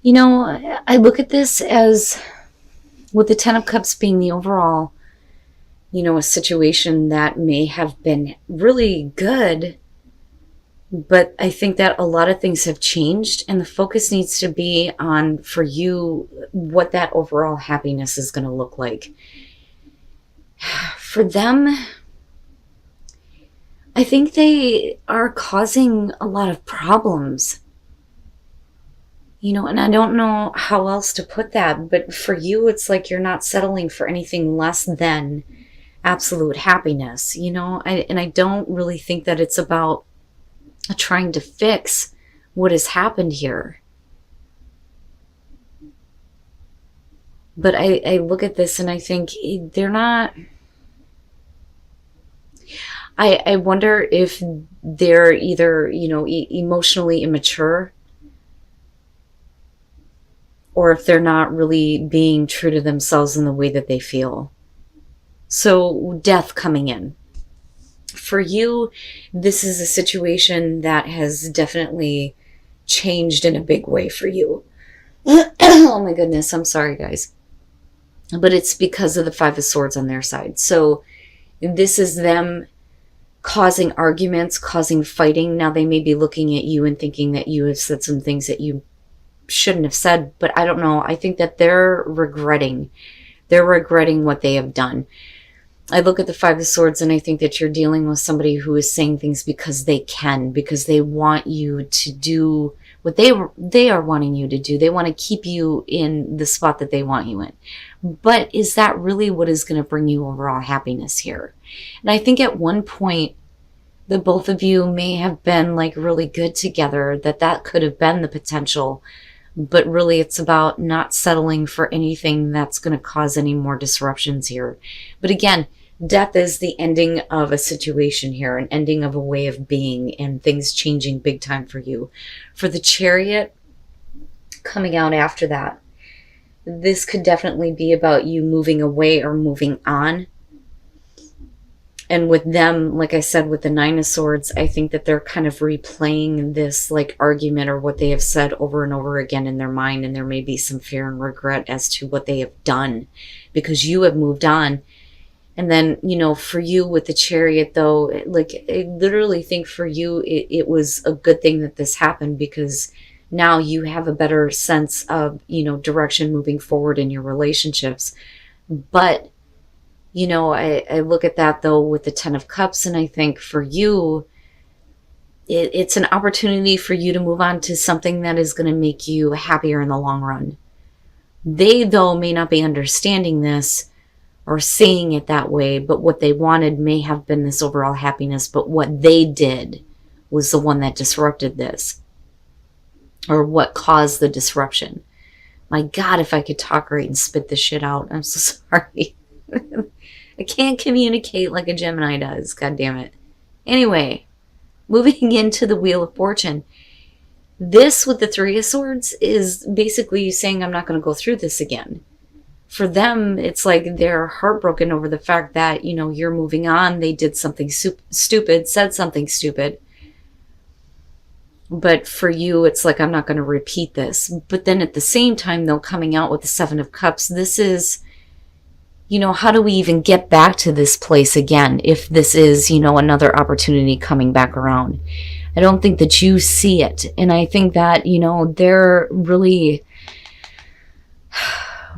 I look at this as, with the Ten of Cups being the overall, a situation that may have been really good, but I think that a lot of things have changed, and the focus needs to be on, for you, what that overall happiness is going to look like. For them, I think they are causing a lot of problems. And I don't know how else to put that, but for you, it's like you're not settling for anything less than absolute happiness, and I don't really think that it's about trying to fix what has happened here. But I look at this and I think they're not. I wonder if they're either, emotionally immature, or if they're not really being true to themselves in the way that they feel. So death coming in. For you, this is a situation that has definitely changed in a big way for you. Oh my goodness, I'm sorry guys. But it's because of the Five of Swords on their side. So this is them causing arguments, causing fighting. Now they may be looking at you and thinking that you have said some things that you shouldn't have said, but I don't know. I think that they're regretting what they have done. I look at the Five of Swords and I think that you're dealing with somebody who is saying things because they can, because they want you to do what they are wanting you to do. They want to keep you in the spot that they want you in. But is that really what is going to bring you overall happiness here? And I think at one point, the both of you may have been like really good together, that could have been the potential. But really, it's about not settling for anything that's going to cause any more disruptions here. But again, death is the ending of a situation here, an ending of a way of being, and things changing big time for you. For the Chariot coming out after that, this could definitely be about you moving away or moving on. And with them, like I said, with the Nine of Swords, I think that they're kind of replaying this like argument or what they have said over and over again in their mind. And there may be some fear and regret as to what they have done because you have moved on. And then, for you with the Chariot, though, like I literally think for you, it was a good thing that this happened, because now you have a better sense of, direction moving forward in your relationships. But I look at that, though, with the Ten of Cups, and I think for you, it's an opportunity for you to move on to something that is going to make you happier in the long run. They, though, may not be understanding this or seeing it that way, but what they wanted may have been this overall happiness, but what they did was the one that disrupted this, or what caused the disruption. My God, if I could talk right and spit this shit out. I'm so sorry. I can't communicate like a Gemini does. God damn it. Anyway, moving into the Wheel of Fortune. This with the Three of Swords is basically saying, I'm not going to go through this again. For them, it's like they're heartbroken over the fact that, you're moving on. They did something stupid, said something stupid. But for you, it's like, I'm not going to repeat this. But then at the same time, though, coming out with the Seven of Cups, this is, how do we even get back to this place again if this is, another opportunity coming back around? I don't think that you see it. And I think that, they're really,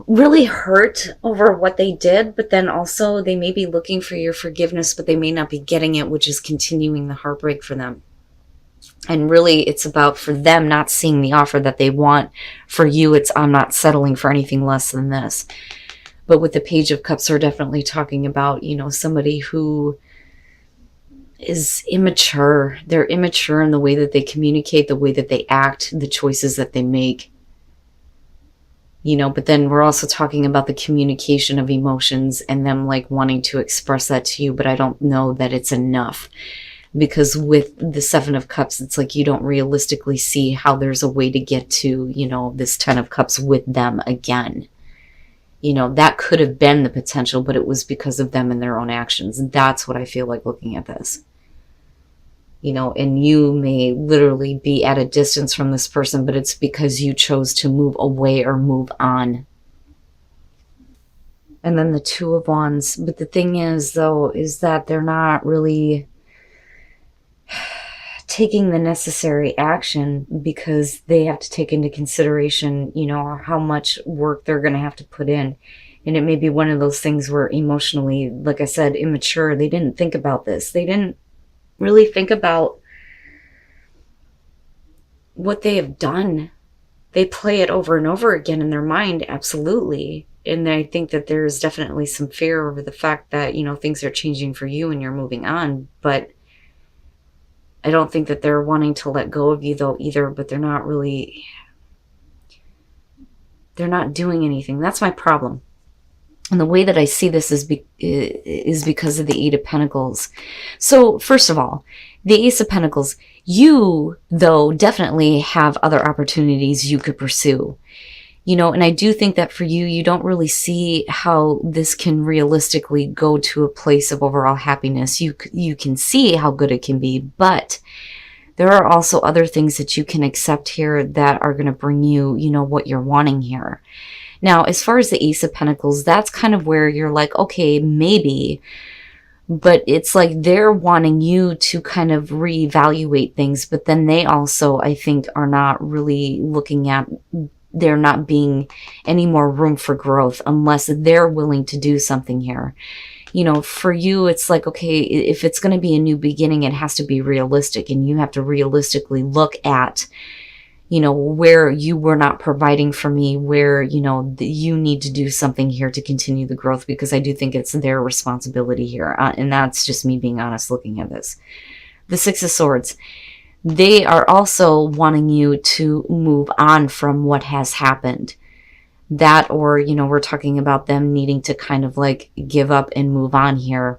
really hurt over what they did. But then also they may be looking for your forgiveness, but they may not be getting it, which is continuing the heartbreak for them. And really, it's about, for them, not seeing the offer that they want. For you, it's, I'm not settling for anything less than this. But with the Page of Cups, we're definitely talking about, somebody who is immature. They're immature in the way that they communicate, the way that they act, the choices that they make. But then we're also talking about the communication of emotions and them like wanting to express that to you. But I don't know that it's enough. Because with the Seven of Cups, it's like you don't realistically see how there's a way to get to, this Ten of Cups with them again. That could have been the potential, but it was because of them and their own actions. And that's what I feel like looking at this. and you may literally be at a distance from this person, but it's because you chose to move away or move on. And then the Two of Wands. But the thing is, though, is that they're not really taking the necessary action because they have to take into consideration, how much work they're going to have to put in. And it may be one of those things where emotionally, like I said, immature, they didn't think about this. They didn't really think about what they have done. They play it over and over again in their mind, absolutely. And I think that there's definitely some fear over the fact that, things are changing for you and you're moving on. But I don't think that they're wanting to let go of you, though, either. But they're not doing anything. That's my problem. And the way that I see this is because of the Eight of Pentacles. So, first of all, the Ace of Pentacles, you, though, definitely have other opportunities you could pursue. And I do think that for you, you don't really see how this can realistically go to a place of overall happiness. You can see how good it can be, but there are also other things that you can accept here that are going to bring you, what you're wanting here. Now, as far as the Ace of Pentacles, that's kind of where you're like, okay, maybe, but it's like they're wanting you to kind of reevaluate things, but then they also, I think, are not really looking at there not being any more room for growth unless they're willing to do something here. For you, it's like, okay, if it's going to be a new beginning, it has to be realistic, and you have to realistically look at where you were not providing for me, where, you need to do something here to continue the growth, because I do think it's their responsibility here. And that's just me being honest looking at this. The Six of Swords, they are also wanting you to move on from what has happened. That, or, we're talking about them needing to kind of like give up and move on here.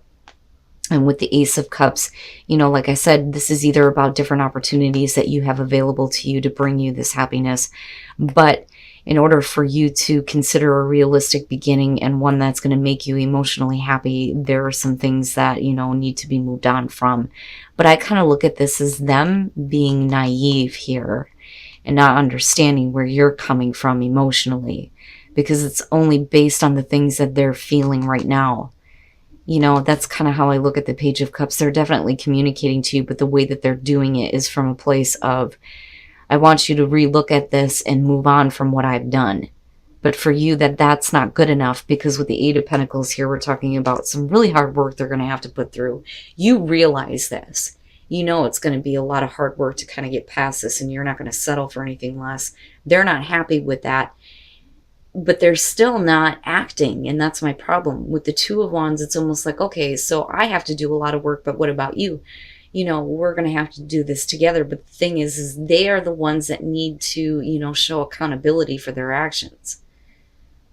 And with the Ace of Cups, like I said, this is either about different opportunities that you have available to you to bring you this happiness. But in order for you to consider a realistic beginning and one that's going to make you emotionally happy, there are some things that, need to be moved on from. But I kind of look at this as them being naive here and not understanding where you're coming from emotionally, because it's only based on the things that they're feeling right now. That's kind of how I look at the Page of Cups. They're definitely communicating to you, but the way that they're doing it is from a place of, I want you to relook at this and move on from what I've done. But for you, that's not good enough, because with the Eight of Pentacles here, we're talking about some really hard work they're going to have to put through. You realize this. It's going to be a lot of hard work to kind of get past this, and you're not going to settle for anything less. They're not happy with that. But they're still not acting, and that's my problem. With the Two of Wands, it's almost like, okay, so I have to do a lot of work, but what about you? We're going to have to do this together. But the thing is they are the ones that need to, show accountability for their actions.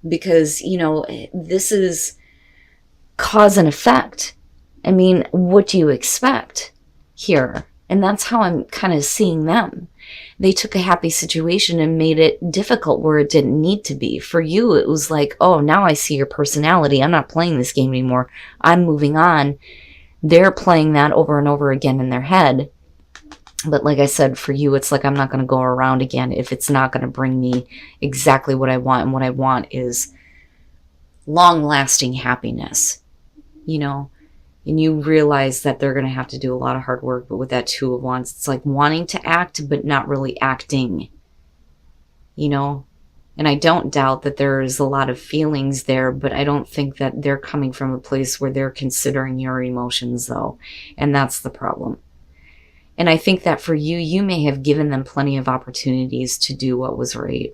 Because, this is cause and effect. I mean, what do you expect here? And that's how I'm kind of seeing them. They took a happy situation and made it difficult where it didn't need to be. For you, it was like, oh, now I see your personality. I'm not playing this game anymore. I'm moving on. They're playing that over and over again in their head. But like I said, for you, it's like, I'm not going to go around again if it's not going to bring me exactly what I want. And what I want is long-lasting happiness, And you realize that they're going to have to do a lot of hard work. But with that Two of Wands, it's like wanting to act, but not really acting, And I don't doubt that there is a lot of feelings there, but I don't think that they're coming from a place where they're considering your emotions, though. And that's the problem. And I think that for you, you may have given them plenty of opportunities to do what was right.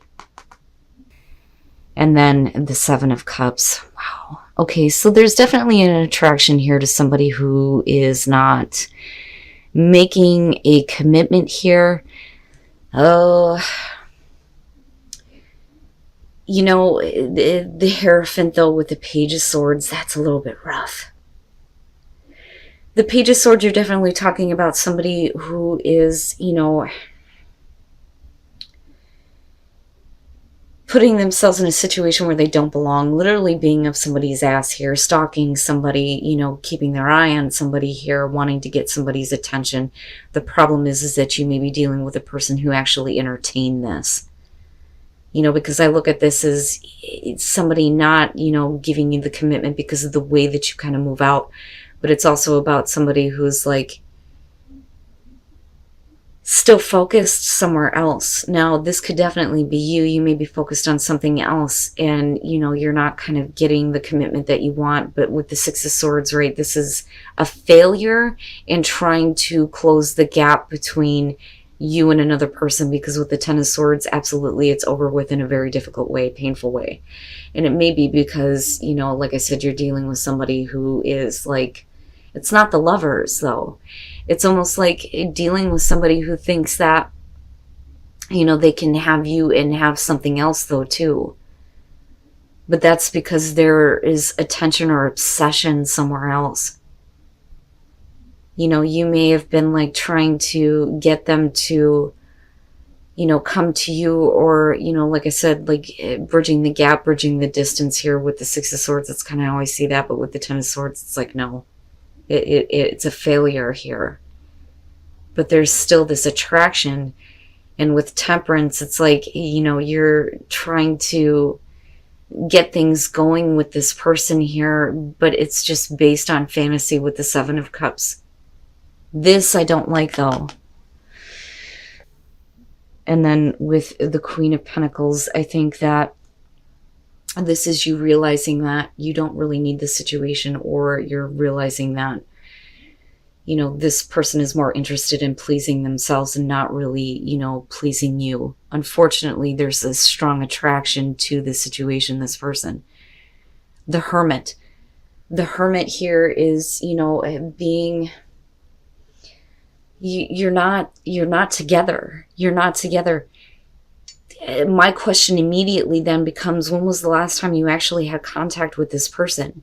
And then the Seven of Cups. Wow. Okay, so there's definitely an attraction here to somebody who is not making a commitment here. Oh, the Hierophant, though, with the Page of Swords, that's a little bit rough. The Page of Swords, you're definitely talking about somebody who is, putting themselves in a situation where they don't belong, literally being up somebody's ass here, stalking somebody, you know, keeping their eye on somebody here, wanting to get somebody's attention. The problem is that you may be dealing with a person who actually entertained this. You know, because I look at this as somebody not, you know, giving you the commitment because of the way that you kind of move out. But it's also about somebody who's like still focused somewhere else. Now, this could definitely be you. You may be focused on something else and, you know, you're not kind of getting the commitment that you want. But with the Six of Swords, right, this is a failure in trying to close the gap between you and another person, because with the Ten of Swords, absolutely, it's over with in a very difficult way, painful way. And it may be because, you know, like I said, you're dealing with somebody who is like, it's not the lovers though. It's almost like dealing with somebody who thinks that, you know, they can have you and have something else though too. But that's because there is attention or obsession somewhere else. You know, you may have been like trying to get them to, you know, come to you, or, you know, like I said, like bridging the gap, bridging the distance here with the Six of Swords. That's kind of how I see that. But with the Ten of Swords, it's like, no, it's a failure here. But there's still this attraction. And with Temperance, it's like, you know, you're trying to get things going with this person here, but it's just based on fantasy with the Seven of Cups. This I don't like though. And then with the Queen of Pentacles, I think that this is you realizing that you don't really need the situation, or you're realizing that, you know, this person is more interested in pleasing themselves and not really, you know, pleasing you. Unfortunately, there's a strong attraction to this situation, this person. The Hermit. The Hermit here is, you know, being... You're not together. You're not together. My question immediately then becomes, when was the last time you actually had contact with this person?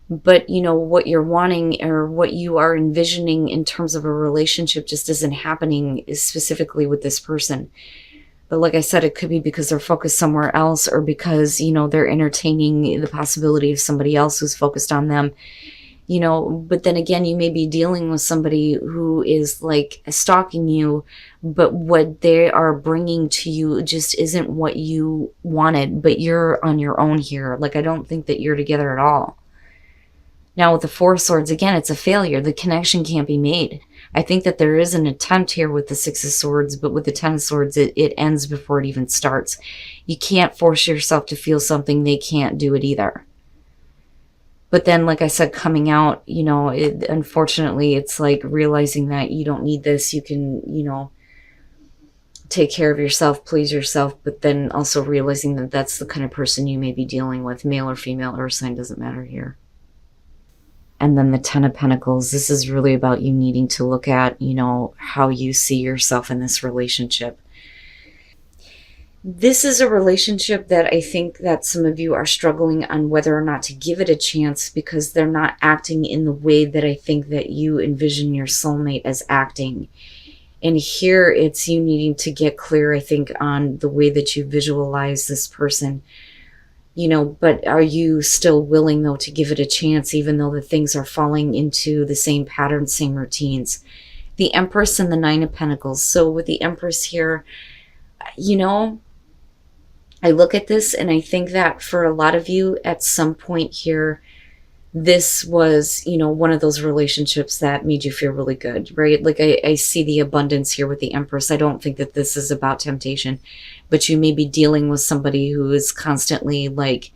But, you know, what you're wanting or what you are envisioning in terms of a relationship just isn't happening specifically with this person. But like I said, it could be because they're focused somewhere else, or because, you know, they're entertaining the possibility of somebody else who's focused on them. You know, but then again, you may be dealing with somebody who is like stalking you, but what they are bringing to you just isn't what you wanted, but you're on your own here. Like, I don't think that you're together at all. Now with the Four of Swords, again, it's a failure. The connection can't be made. I think that there is an attempt here with the Six of Swords, but with the Ten of Swords, it ends before it even starts. You can't force yourself to feel something. They can't do it either. But then, like I said, coming out, you know, unfortunately, it's like realizing that you don't need this. You can, you know, take care of yourself, please yourself, but then also realizing that that's the kind of person you may be dealing with, male or female, earth sign, doesn't matter here. And then the Ten of Pentacles, this is really about you needing to look at, you know, how you see yourself in this relationship. This is a relationship that I think that some of you are struggling on whether or not to give it a chance, because they're not acting in the way that I think that you envision your soulmate as acting. And here it's you needing to get clear, I think, on the way that you visualize this person. You know, but are you still willing, though, to give it a chance, even though the things are falling into the same patterns, same routines? The Empress and the Nine of Pentacles. So with the Empress here, you know, I look at this and I think that for a lot of you at some point here, this was, you know, one of those relationships that made you feel really good, right? Like I see the abundance here with the Empress. I don't think that this is about temptation, but you may be dealing with somebody who is constantly like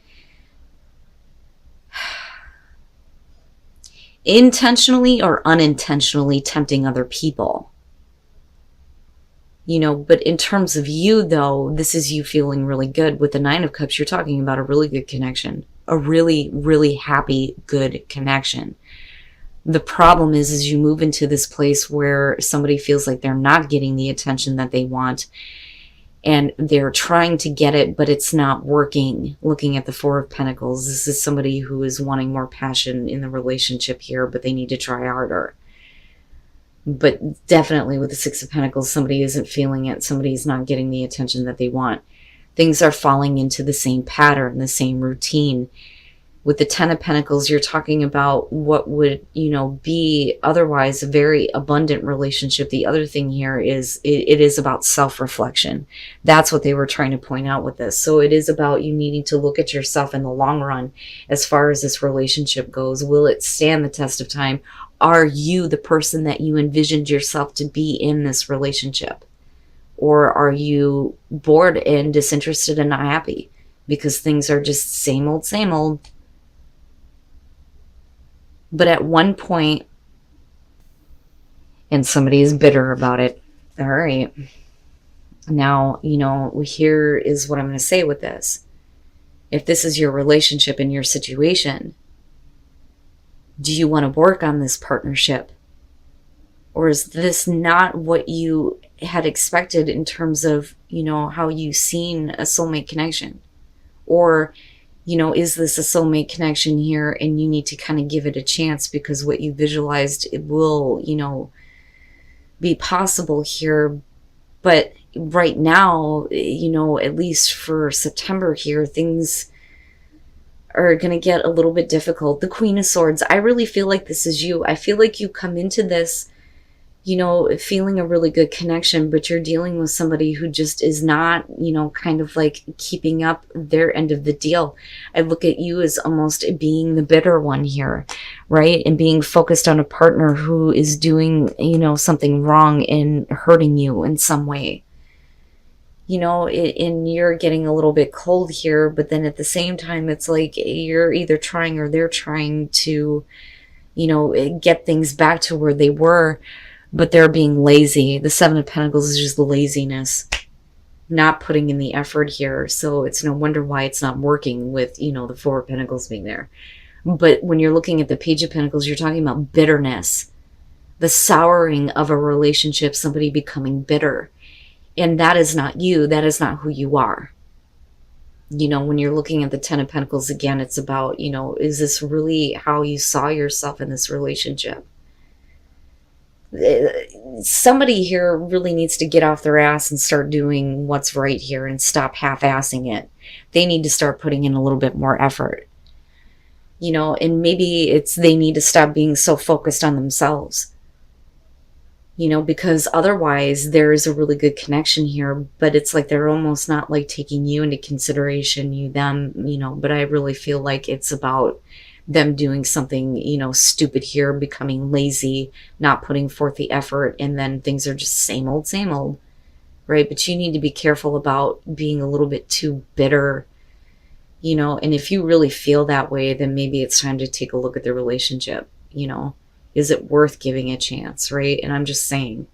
intentionally or unintentionally tempting other people. You know, but in terms of you, though, this is you feeling really good. With the Nine of Cups, you're talking about a really good connection. A really, really happy, good connection. The problem is you move into this place where somebody feels like they're not getting the attention that they want. And they're trying to get it, but it's not working. Looking at the Four of Pentacles, this is somebody who is wanting more passion in the relationship here, but they need to try harder. But definitely with the Six of Pentacles, somebody isn't feeling it. Somebody's not getting the attention that they want. Things are falling into the same pattern, the same routine. With the Ten of Pentacles, you're talking about what would, be otherwise a very abundant relationship. The other thing here is it is about self-reflection. That's what they were trying to point out with this. So it is about you needing to look at yourself in the long run as far as this relationship goes. Will it stand the test of time? Are you the person that you envisioned yourself to be in this relationship? Or are you bored and disinterested and not happy because things are just same old, same old? But at one point, and somebody is bitter about it. All right. Now, here is what I'm going to say with this. If this is your relationship and your situation, do you want to work on this partnership? Or is this not what you had expected in terms of, how you seen a soulmate connection? Or is this a soulmate connection here and you need to kind of give it a chance because what you visualized, it will, be possible here. But right now, at least for September here, things are going to get a little bit difficult. The Queen of Swords, I really feel like this is you. I feel like you come into this feeling a really good connection, but you're dealing with somebody who just is not, kind of like keeping up their end of the deal. I look at you as almost being the bitter one here, right? And being focused on a partner who is doing, something wrong and hurting you in some way. And you're getting a little bit cold here, but then at the same time, it's like you're either trying or they're trying to, get things back to where they were. But they're being lazy. The Seven of Pentacles is just the laziness, not putting in the effort here. So it's no wonder why it's not working with, the Four of Pentacles being there. But when you're looking at the Page of Pentacles, you're talking about bitterness, the souring of a relationship, somebody becoming bitter. And that is not you. That is not who you are. When you're looking at the Ten of Pentacles, again, it's about, is this really how you saw yourself in this relationship? Somebody here really needs to get off their ass and start doing what's right here and stop half-assing it. They need to start putting in a little bit more effort. And maybe they need to stop being so focused on themselves. Because otherwise there is a really good connection here, but it's like they're almost not like taking you into consideration, them, but I really feel like it's about them doing something, stupid here, becoming lazy, not putting forth the effort, and then things are just same old, right? But you need to be careful about being a little bit too bitter, and if you really feel that way, then maybe it's time to take a look at the relationship, is it worth giving a chance, right? And I'm just saying,